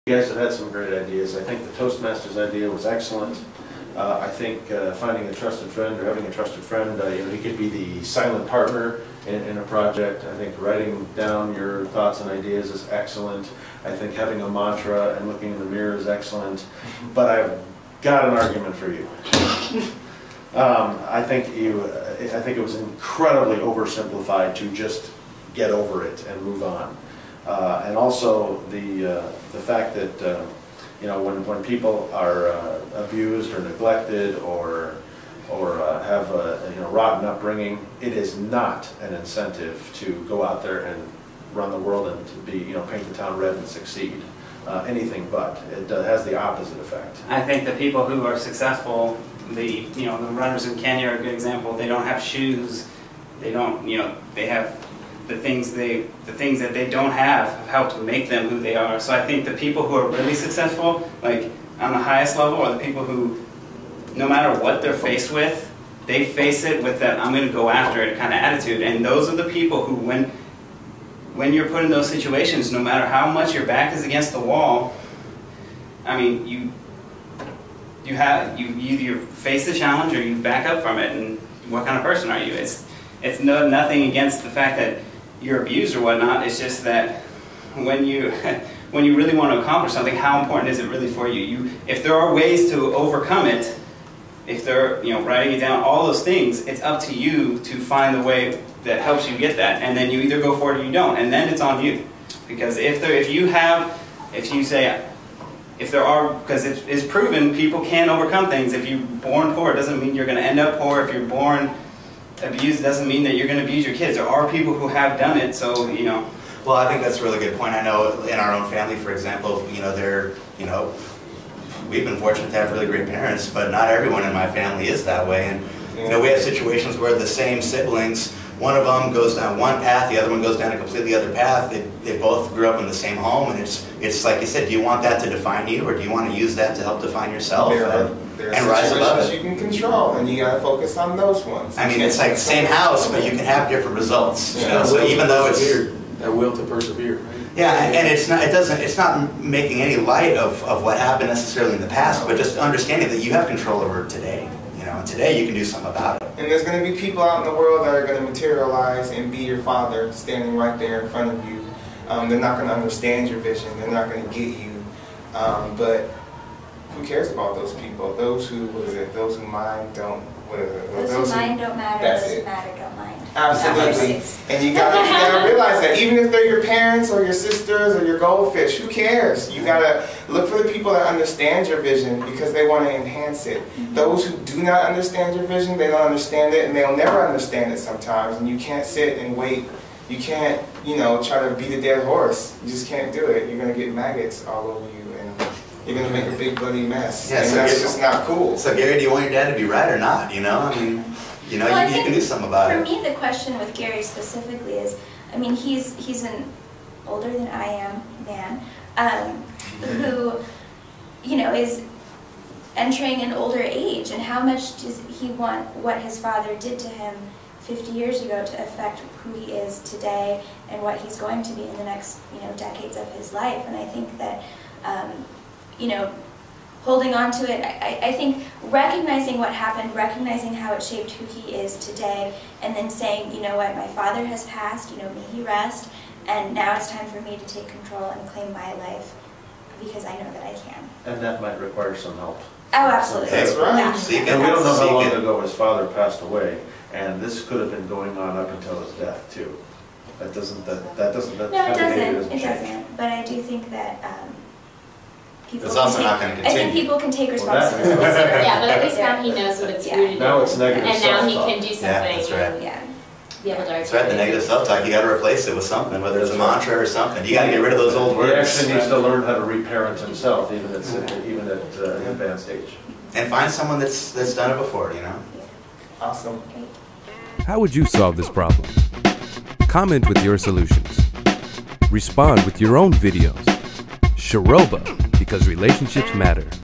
You guys have had some great ideas. I think the Toastmasters idea was excellent. I think finding a trusted friend or having a trusted friend, he could be the silent partner in a project. I think writing down your thoughts and ideas is excellent. I think having a mantra and looking in the mirror is excellent. But I've got an argument for you. I think it was incredibly oversimplified to just get over it and move on. And also the fact that when people are abused or neglected or have a rotten upbringing, it is not an incentive to go out there and run the world and to be paint the town red and succeed. Anything but. It has the opposite effect. I think the people who are successful, the runners in Kenya are a good example. They don't have shoes. They don't they have the things that they don't have helped make them who they are. So I think the people who are really successful, like on the highest level, are the people who, no matter what they're faced with, they face it with that I'm going to go after it kind of attitude. And those are the people who, when you're put in those situations, no matter how much your back is against the wall, I mean, you either face the challenge or you back up from it. And what kind of person are you? It's nothing against the fact that you're abused or whatnot. It's just that when you really want to accomplish something, how important is it really for you? If there are ways to overcome it, if they're writing it down, all those things, it's up to you to find the way that helps you get that, and then you either go for it or you don't, and then it's on you. Because because it's proven people can overcome things. If you're born poor, it doesn't mean you're going to end up poor. If you're born abused, doesn't mean that you're going to abuse your kids. There are people who have done it, so Well, I think that's a really good point. I know in our own family, for example, we've been fortunate to have really great parents, but not everyone in my family is that way. And we have situations where the same siblings, one of them goes down one path, the other one goes down a completely other path. They both grew up in the same home, and it's like you said, do you want that to define you, or do you want to use that to help define yourself? There are situations you can control, and you got to focus on those ones. I mean, it's like the same house, but you can have different results. So even though it's that will to persevere. Right? Yeah, and it's not making any light of what happened necessarily in the past, but just understanding that you have control over today. And today you can do something about it. And there's going to be people out in the world that are going to materialize and be your father, standing right there in front of you. They're not going to understand your vision. They're not going to get you. But who cares about those people? Those who mind don't. Those who mind don't matter. Those who matter don't mind. Absolutely. And you gotta realize that even if they're your parents or your sisters or your goldfish, who cares? You gotta look for the people that understand your vision because they want to enhance it. Those who do not understand your vision, they don't understand it, and they'll never understand it sometimes. And you can't sit and wait. You can't, try to beat a dead horse. You just can't do it. You're gonna get maggots all over you, and you're gonna make a big bloody mess. Yeah, and that's just not cool. So Gary, do you want your dad to be right or not? I mean, you can do something about it. For me, the question with Gary specifically is, I mean, he's an older than I am man, who, is entering an older age, and how much does he want what his father did to him 50 years ago to affect who he is today and what he's going to be in the next, decades of his life. And I think that, holding on to it, I think recognizing what happened, recognizing how it shaped who he is today, and then saying, you know what, my father has passed, may he rest, and now it's time for me to take control and claim my life because I know that I can. And that might require some help. Oh, absolutely. That's right. Yeah. And we don't know how long ago his father passed away, and this could have been going on up until his death too. That doesn't. No, it doesn't. It doesn't. But I do think that. It's also not going to continue. I think people can take responsibility. Yeah, but at least now he knows what it's rooted in. Now it's negative and now he self-talk. can do something. Yeah, that's right. Yeah. Be able to That's right, the negative self-talk, you got to replace it with something, whether it's a mantra or something. You got to get rid of those old words. He actually needs to learn how to reparent himself, even at an advanced age. And find someone that's done it before, Awesome. How would you solve this problem? Comment with your solutions. Respond with your own videos. Sharoba, because relationships matter.